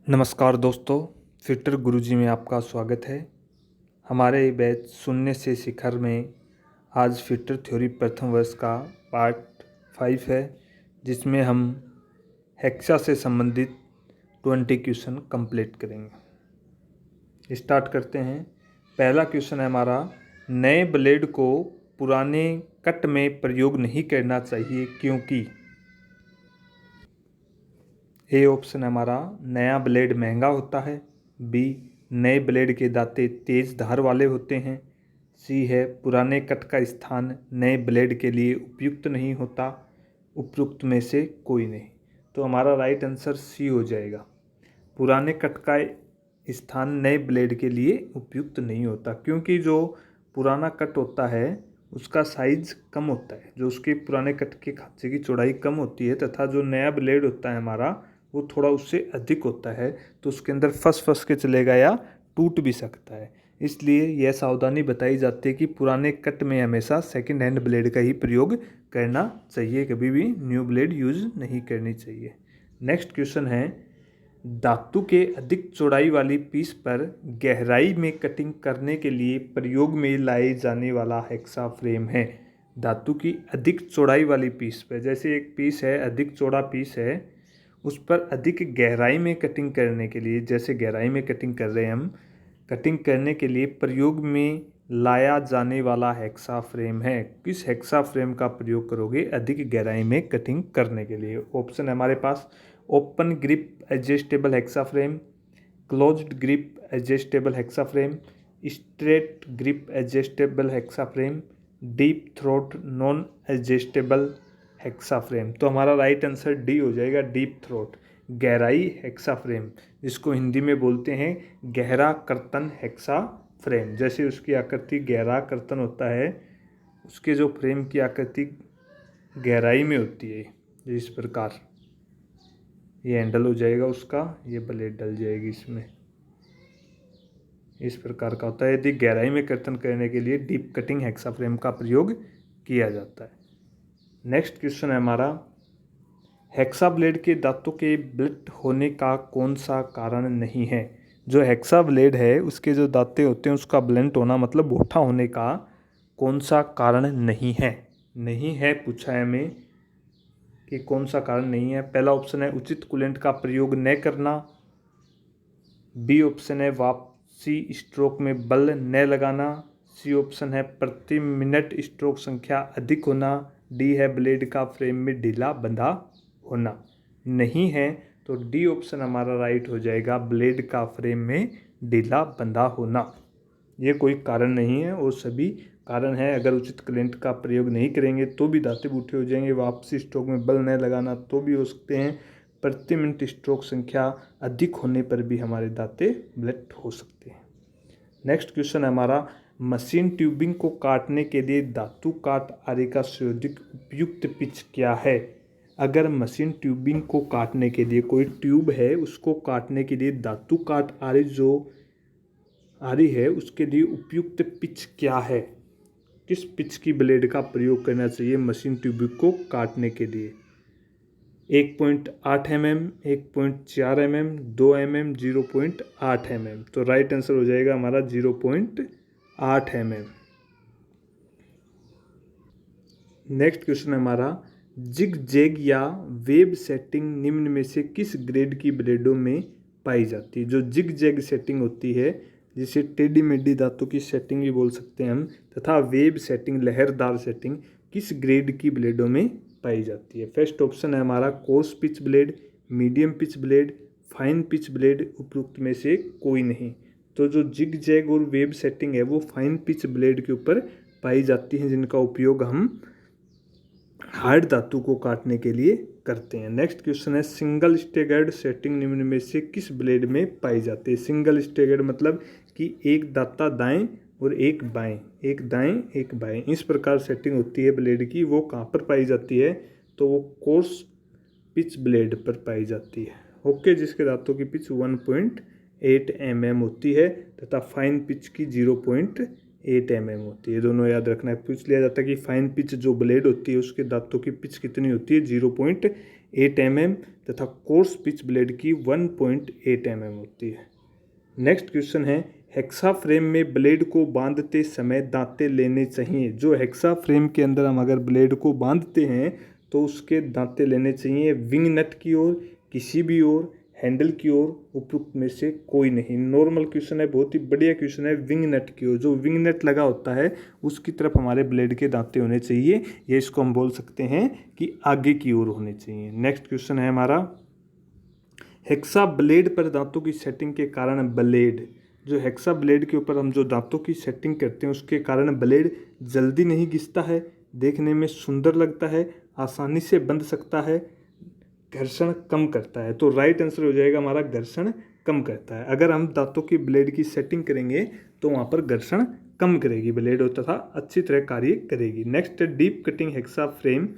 नमस्कार दोस्तों, फिटर गुरुजी में आपका स्वागत है। हमारे बैच शून्य से शिखर में आज फिटर थ्योरी प्रथम वर्ष का पार्ट 5 है, जिसमें हम हेक्सा से संबंधित 20 क्वेश्चन कंप्लीट करेंगे। स्टार्ट करते हैं। पहला क्वेश्चन है हमारा, नए ब्लेड को पुराने कट में प्रयोग नहीं करना चाहिए क्योंकि। ए ऑप्शन हमारा, नया ब्लेड महंगा होता है। बी, नए ब्लेड के दांते तेज धार वाले होते हैं। सी है, पुराने कट का स्थान नए ब्लेड के लिए उपयुक्त नहीं होता। उपयुक्त में से कोई नहीं। तो हमारा राइट आंसर सी हो जाएगा। पुराने कट का स्थान नए ब्लेड के लिए उपयुक्त नहीं होता, क्योंकि जो पुराना कट होता है उसका साइज कम होता है, जो उसके पुराने कट के खांचे की चौड़ाई कम होती है, तथा जो नया ब्लेड होता है हमारा वो थोड़ा उससे अधिक होता है, तो उसके अंदर फंस के चलेगा या टूट भी सकता है। इसलिए यह सावधानी बताई जाती है कि पुराने कट में हमेशा सेकंड हैंड ब्लेड का ही प्रयोग करना चाहिए, कभी भी न्यू ब्लेड यूज नहीं करनी चाहिए। नेक्स्ट क्वेश्चन है, धातु के अधिक चौड़ाई वाली पीस पर गहराई में कटिंग करने के लिए प्रयोग में लाए जाने वाला हेक्सा फ्रेम है। धातु की अधिक चौड़ाई वाली पीस पर, जैसे एक पीस है, अधिक चौड़ा पीस है, उस पर अधिक गहराई में कटिंग करने के लिए, जैसे गहराई में कटिंग कर रहे हैं हम, कटिंग करने के लिए प्रयोग में लाया जाने वाला हेक्सा फ्रेम है। किस हेक्सा फ्रेम का प्रयोग करोगे अधिक गहराई में कटिंग करने के लिए? ऑप्शन है हमारे पास, open grip adjustable hexa frame, closed grip adjustable hexa frame, straight grip adjustable hexa frame, deep throat non adjustable hexa frame. तो हमारा राइट आंसर डी हो जाएगा, डीप थ्रोट, गहराई हेक्सा फ्रेम, जिसको हिंदी में बोलते हैं गहरा कर्तन हेक्सा फ्रेम। जैसे उसकी आकृति गहरा कर्तन होता है, उसके जो फ्रेम की आकृति गहराई में होती है, इस प्रकार ये हैंडल हो जाएगा उसका, ये ब्लेड डल जाएगी इसमें, इस प्रकार का होता है। यदि गहराई में कर्तन करने के लिए डीप कटिंग हेक्सा फ्रेम का प्रयोग किया जाता है। नेक्स्ट क्वेश्चन है हमारा, हेक्सा ब्लेड के दांतों के ब्लंट होने का कौन सा कारण नहीं है? जो हेक्सा ब्लेड है उसके जो दांते होते हैं उसका ब्लंट होना मतलब बोठा होने का कौन सा कारण नहीं है? नहीं है पूछा है हमें कि कौन सा कारण नहीं है। पहला ऑप्शन है उचित कूलेंट का प्रयोग न करना। बी ऑप्शन है वापसी स्ट्रोक में बल न लगाना। सी ऑप्शन है प्रति मिनट स्ट्रोक संख्या अधिक होना। डी है ब्लेड का फ्रेम में ढीला बंधा होना। नहीं है तो डी ऑप्शन हमारा राइट हो जाएगा, ब्लेड का फ्रेम में ढीला बंधा होना। ये कोई कारण नहीं है, और सभी कारण है। अगर उचित कूलेंट का प्रयोग नहीं करेंगे तो भी दांते बूढ़े हो जाएंगे। वापसी स्ट्रोक में बल न लगाना तो भी हो सकते हैं। प्रति मिनट स्ट्रोक संख्या अधिक होने पर भी हमारे दांते ब्लंट हो सकते हैं। नेक्स्ट क्वेश्चन है हमारा, मशीन ट्यूबिंग को काटने के लिए धातु काट आरी का सर्वाधिक उपयुक्त पिच क्या है? अगर मशीन ट्यूबिंग को काटने के लिए कोई ट्यूब है, उसको काटने के लिए धातु काट आरी जो आरी है उसके लिए उपयुक्त पिच क्या है? किस पिच की ब्लेड का प्रयोग करना चाहिए मशीन ट्यूबिंग को काटने के लिए? 1.8 mm, 1.4 mm, 2 mm, 0.8 mm। तो राइट आंसर हो जाएगा हमारा 0.8 mm। नेक्स्ट क्वेश्चन है हमारा, जिग जैग या वेब सेटिंग निम्न में से किस ग्रेड की ब्लेडों में पाई जाती है? जो जिग जैग सेटिंग होती है, जिसे टेढ़ी मेढ़ी दांतों की सेटिंग भी बोल सकते हैं हम, तथा वेब सेटिंग लहरदार सेटिंग किस ग्रेड की ब्लेडों में पाई जाती है? फर्स्ट ऑप्शन है हमारा course pitch blade, medium pitch blade, fine pitch blade. उपयुक्त में से कोई नहीं। तो जो जिग जैग और वेब सेटिंग है वो फाइन पिच ब्लेड के ऊपर पाई जाती है, जिनका उपयोग हम हार्ड धातु को काटने के लिए करते हैं। नेक्स्ट क्वेश्चन है, सिंगल स्टेगर्ड सेटिंग निम्न में से किस ब्लेड में पाई जाती है? सिंगल स्टेगर्ड मतलब कि एक दाता दाएं और एक बाएं, एक दाएं एक बाएं, इस प्रकार सेटिंग होती है ब्लेड की। वो कहाँ पर पाई जाती है? तो वो कोर्स पिच ब्लेड पर पाई जाती है। ओके, जिसके दांतों की पिच 1.8 mm होती है तथा फाइन पिच की 0.8 mm होती है। दोनों याद रखना है। पूछ लिया जाता है कि फाइन पिच जो ब्लेड होती है उसके दांतों की पिच कितनी होती है? 1.8 mm तथा कोर्स पिच ब्लेड की 1.8 mm होती है। नेक्स्ट क्वेश्चन है, हेक्सा फ्रेम में ब्लेड को बांधते समय दांते लेने चाहिए। जो हेक्सा फ्रेम के अंदर हम अगर ब्लेड को बांधते हैं तो उसके दांते लेने चाहिए विंग नट की ओर, किसी भी ओर, हैंडल की ओर, उपयुक्त में से कोई नहीं। नॉर्मल क्वेश्चन है, बहुत ही बढ़िया क्वेश्चन है। विंग नट की ओर, जो विंग नट लगा होता है उसकी तरफ हमारे ब्लेड के दांते होने चाहिए। ये इसको हम बोल सकते हैं कि आगे की ओर होने चाहिए। नेक्स्ट क्वेश्चन है हमारा, हेक्सा ब्लेड पर दांतों की सेटिंग के कारण ब्लेड, जो हेक्सा ब्लेड के ऊपर हम जो दांतों की सेटिंग करते हैं उसके कारण ब्लेड जल्दी नहीं घिसता है, देखने में सुंदर लगता है, आसानी से बंध सकता है, घर्षण कम करता है। तो राइट आंसर हो जाएगा हमारा घर्षण कम करता है। अगर हम दांतों की ब्लेड की सेटिंग करेंगे तो वहाँ पर घर्षण कम करेगी ब्लेड तथा अच्छी तरह कार्य करेगी। Next, deep cutting hexa frame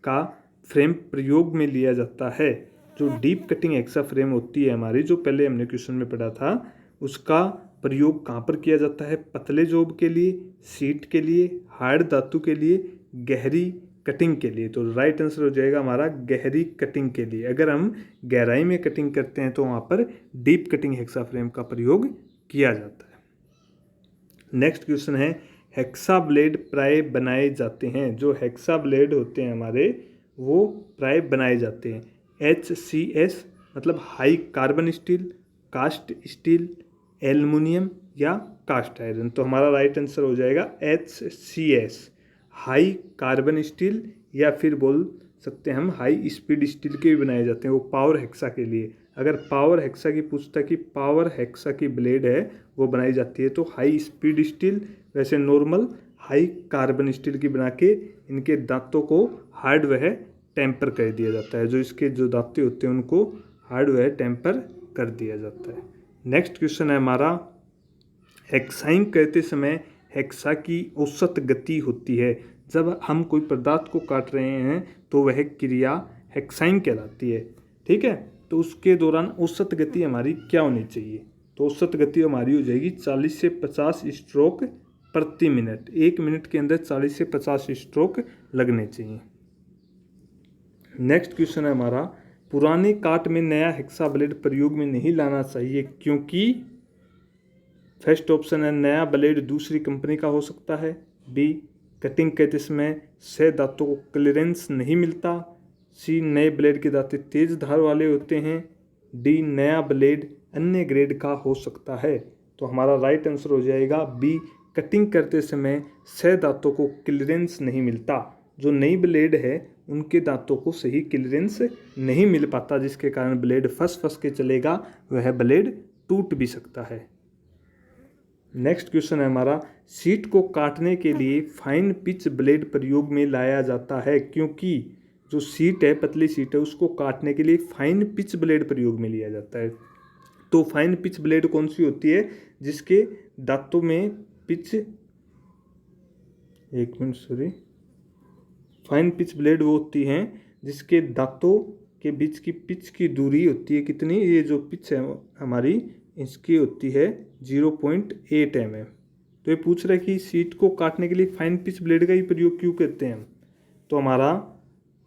का फ्रेम प्रयोग में लिया जाता है। जो डीप कटिंग हेक्सा फ्रेम होती है हमारी, जो पहले हमने क्वेश्चन में पढ़ा था, उसका प्रयोग कहाँ पर किया जाता है? पतले जॉब के लिए, सीट के लिए, हार्ड धातु के लिए, गहरी कटिंग के लिए। तो राइट आंसर हो जाएगा हमारा गहरी कटिंग के लिए। अगर हम गहराई में कटिंग करते हैं तो वहाँ पर डीप कटिंग हेक्सा फ्रेम का प्रयोग किया जाता है। नेक्स्ट क्वेश्चन है, हेक्सा ब्लेड प्राय बनाए जाते हैं। जो हेक्सा ब्लेड होते हैं हमारे वो प्राय बनाए जाते हैं HCS मतलब high carbon steel, cast steel, aluminium या कास्ट आयरन। तो हमारा राइट आंसर हो जाएगा HCS, हाई कार्बन स्टील, या फिर बोल सकते हैं हम हाई स्पीड स्टील के भी बनाए जाते हैं, वो पावर हेक्सा के लिए। अगर पावर हेक्सा की पूछता कि पावर हेक्सा की ब्लेड है वो बनाई जाती है तो हाई स्पीड स्टील, वैसे नॉर्मल हाई कार्बन स्टील की बना के इनके दांतों को हार्ड वह टेम्पर कर दिया जाता है। जो इसके जो दांते होते हैं उनको हार्ड वह टेम्पर कर दिया जाता है। नेक्स्ट क्वेश्चन है हमारा, हेक्साइंग करते समय हेक्सा की औसत गति होती है। जब हम कोई पदार्थ को काट रहे हैं तो वह क्रिया हेक्साइंग कहलाती है, ठीक है। तो उसके दौरान औसत गति हमारी क्या होनी चाहिए? तो औसत गति हमारी हो जाएगी 40 से 50 स्ट्रोक प्रति मिनट। 1 मिनट के अंदर 40 से 50 स्ट्रोक लगने चाहिए। नेक्स्ट क्वेश्चन है हमारा, पुराने काट में नया हेक्सा ब्लेड प्रयोग में नहीं लाना चाहिए क्योंकि फर्स्ट ऑप्शन है नया ब्लेड दूसरी कंपनी का हो सकता है, बी कटिंग करते समय सह दांतों को क्लियरेंस नहीं मिलता, सी नए ब्लेड के दांते तेज धार वाले होते हैं, डी नया ब्लेड अन्य ग्रेड का हो सकता है। तो हमारा राइट आंसर हो जाएगा बी, कटिंग करते समय सह दांतों को क्लियरेंस नहीं मिलता। जो नई ब्लेड है उनके दांतों को सही क्लियरेंस नहीं मिल पाता, जिसके कारण ब्लेड फंस फंस के चलेगा, वह ब्लेड टूट भी सकता है। नेक्स्ट क्वेश्चन है हमारा, सीट को काटने के लिए फाइन पिच ब्लेड प्रयोग में लाया जाता है क्योंकि जो सीट है, पतली सीट है, उसको काटने के लिए फाइन पिच ब्लेड प्रयोग में लिया जाता है। तो फाइन पिच ब्लेड कौन सी होती है? जिसके दांतों में पिच, एक minute sorry, fine pitch blade वो होती हैं जिसके दांतों के बीच की पिच की दूरी होती है कितनी? ये जो पिच है हमारी इसकी होती है 0.8 mm। तो ये पूछ रहा है कि सीट को काटने के लिए फाइन पिच ब्लेड का ही प्रयोग क्यों करते हैं हम? तो हमारा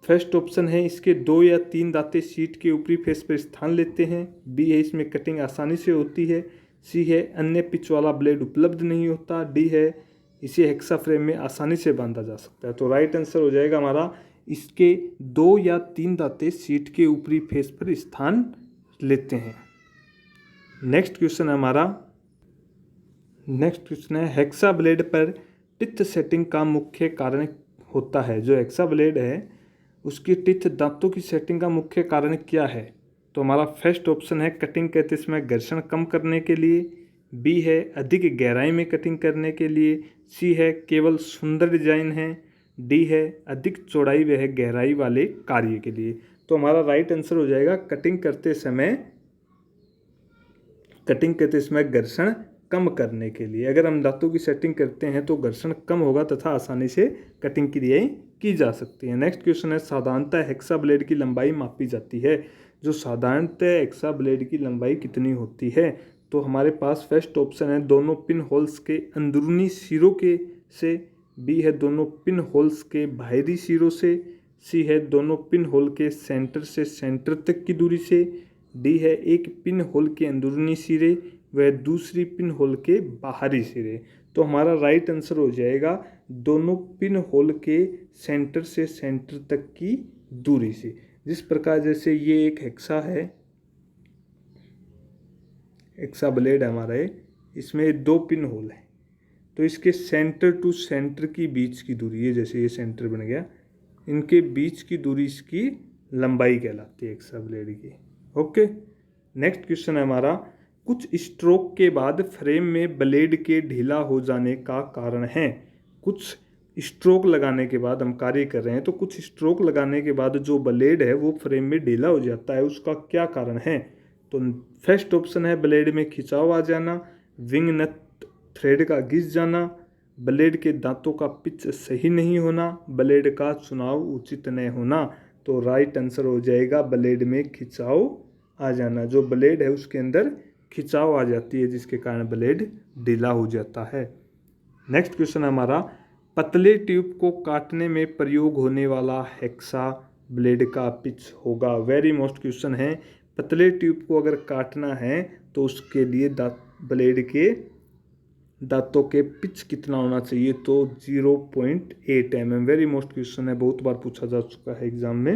फर्स्ट ऑप्शन है इसके 2 या 3 दांते सीट के ऊपरी फेस पर स्थान लेते हैं, बी है इसमें कटिंग आसानी से होती है, सी है अन्य पिच वाला ब्लेड उपलब्ध नहीं होता, डी है इसे हेक्सा फ्रेम में आसानी से बांधा जा सकता है। तो राइट आंसर हो जाएगा हमारा इसके 2 या 3 दांते सीट के ऊपरी फेस पर स्थान लेते हैं। नेक्स्ट क्वेश्चन है हमारा, नेक्स्ट क्वेश्चन है हेक्सा ब्लेड पर टिथ सेटिंग का मुख्य कारण होता है। जो हेक्सा ब्लेड है उसकी टिथ दांतों की सेटिंग का मुख्य कारण क्या है? तो हमारा फर्स्ट ऑप्शन है कटिंग करते समय घर्षण कम करने के लिए, बी है अधिक गहराई में कटिंग करने के लिए, सी है केवल सुंदर डिजाइन है, डी है अधिक चौड़ाई व गहराई वाले कार्य के लिए। तो हमारा राइट आंसर हो जाएगा कटिंग करते समय घर्षण कम करने के लिए। अगर हम दांतों की सेटिंग करते हैं तो घर्षण कम होगा तथा आसानी से कटिंग क्रियाएं की जा सकती हैं। नेक्स्ट क्वेश्चन है, साधारणतः हेक्सा ब्लेड की लंबाई मापी जाती है। जो साधारणतः हेक्सा ब्लेड की लंबाई कितनी होती है? तो हमारे पास फर्स्ट ऑप्शन है दोनों पिन होल्स के अंदरूनी सिरों के से, बी है दोनों पिन होल्स के बाहरी सिरों से, सी है दोनों पिन होल के सेंटर से सेंटर तक की दूरी से, डी है एक पिन होल के अंदरूनी सिरे व दूसरी पिन होल के बाहरी सिरे। तो हमारा राइट आंसर हो जाएगा दोनों पिन होल के सेंटर से सेंटर तक की दूरी से। जिस प्रकार जैसे ये एक हेक्सा है, हेक्सा ब्लेड हमारा है, इसमें 2 पिन होल है, तो इसके सेंटर टू सेंटर की बीच की दूरी है, जैसे ये सेंटर बन गया, इनके बीच की दूरी इसकी लंबाई कहलाती है हेक्सा ब्लेड की। ओके, नेक्स्ट क्वेश्चन है हमारा, कुछ स्ट्रोक के बाद फ्रेम में ब्लेड के ढीला हो जाने का कारण है। कुछ स्ट्रोक लगाने के बाद हम कार्य कर रहे हैं, तो कुछ स्ट्रोक लगाने के बाद जो ब्लेड है वो फ्रेम में ढीला हो जाता है, उसका क्या कारण है। तो फर्स्ट ऑप्शन है ब्लेड में खिंचाव आ जाना, विंग नट थ्रेड का घिस जाना, ब्लेड के दांतों का पिच सही नहीं होना, ब्लेड का चुनाव उचित नहीं होना। तो राइट आंसर हो जाएगा ब्लेड में खिंचाव आ जाना। जो ब्लेड है उसके अंदर खिंचाव आ जाती है, जिसके कारण ब्लेड ढीला हो जाता है। नेक्स्ट क्वेश्चन है हमारा, पतले ट्यूब को काटने में प्रयोग होने वाला हेक्सा ब्लेड का पिच होगा। वेरी मोस्ट क्वेश्चन है, पतले ट्यूब को अगर काटना है तो उसके लिए ब्लेड के दांतों के पिच कितना होना चाहिए, तो 0.8 mm। वेरी मोस्ट क्वेश्चन है, बहुत बार पूछा जा चुका है एग्जाम में।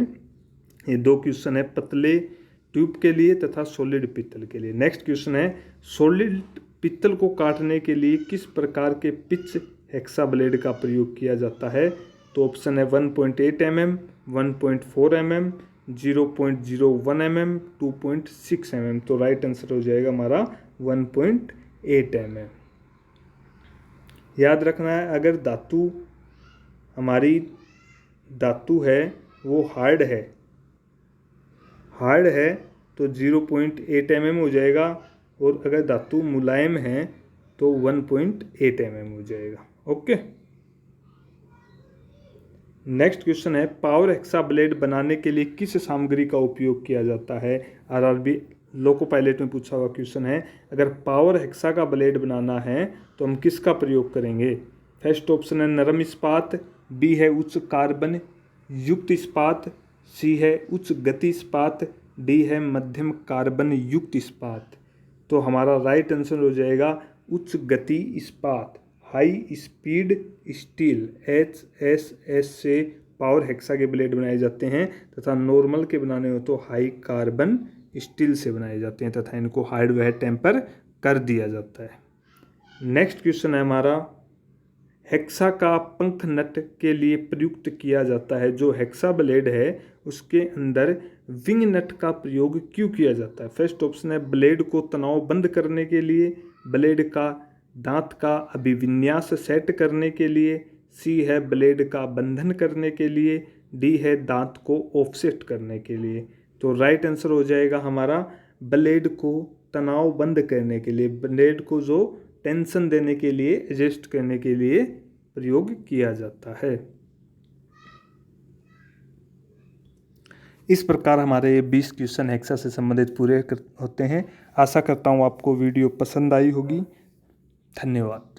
ये 2 क्वेश्चन है पतले ट्यूब के लिए तथा सॉलिड पित्तल के लिए। नेक्स्ट क्वेश्चन है, सॉलिड पित्तल को काटने के लिए किस प्रकार के पिच हेक्सा ब्लेड का प्रयोग किया जाता है। तो ऑप्शन है 1.8 mm, 1.4 mm, 0.01 mm, 2.6 mm। तो राइट आंसर हो जाएगा हमारा 1.8 mm। याद रखना है, अगर हमारी धातु है वो हार्ड है तो 0.8 mm हो जाएगा, और अगर धातु मुलायम है तो 1.8 mm हो जाएगा। ओके, नेक्स्ट क्वेश्चन है, पावर हेक्सा ब्लेड बनाने के लिए किस सामग्री का उपयोग किया जाता है। आरआरबी लोको पायलट में पूछा हुआ क्वेश्चन है, अगर पावर हेक्सा का ब्लेड बनाना है तो हम किसका प्रयोग करेंगे। फर्स्ट ऑप्शन है नरम इस्पात, बी है उच्च कार्बन युक्त इस्पात, सी है उच्च गति इस्पात, डी है मध्यम कार्बन युक्त इस्पात। तो हमारा राइट आंसर हो जाएगा उच्च गति इस्पात, हाई स्पीड स्टील HSS से पावर हेक्सा के ब्लेड बनाए जाते हैं, तथा नॉर्मल के बनाने हो तो हाई कार्बन स्टील से बनाए जाते हैं, तथा इनको हार्डवेयर टेम्पर कर दिया जाता है। नेक्स्ट क्वेश्चन है हमारा, हेक्सा का पंख नट के लिए प्रयुक्त किया जाता है। जो हेक्सा ब्लेड है उसके अंदर विंग नट का प्रयोग क्यों किया जाता है। फर्स्ट ऑप्शन है ब्लेड को तनाव बंद करने के लिए, ब्लेड का दांत का अभिविन्यास सेट करने के लिए, सी है ब्लेड का बंधन करने के लिए, डी है दांत को ऑफसेट करने के लिए। तो राइट आंसर हो जाएगा हमारा ब्लेड को तनाव बंद करने के लिए, ब्लेड को जो टेंशन देने के लिए, एडजस्ट करने के लिए प्रयोग किया जाता है। इस प्रकार हमारे 20 क्वेश्चन हेक्सा से संबंधित पूरे होते हैं। आशा करता हूँ आपको वीडियो पसंद आई होगी। धन्यवाद।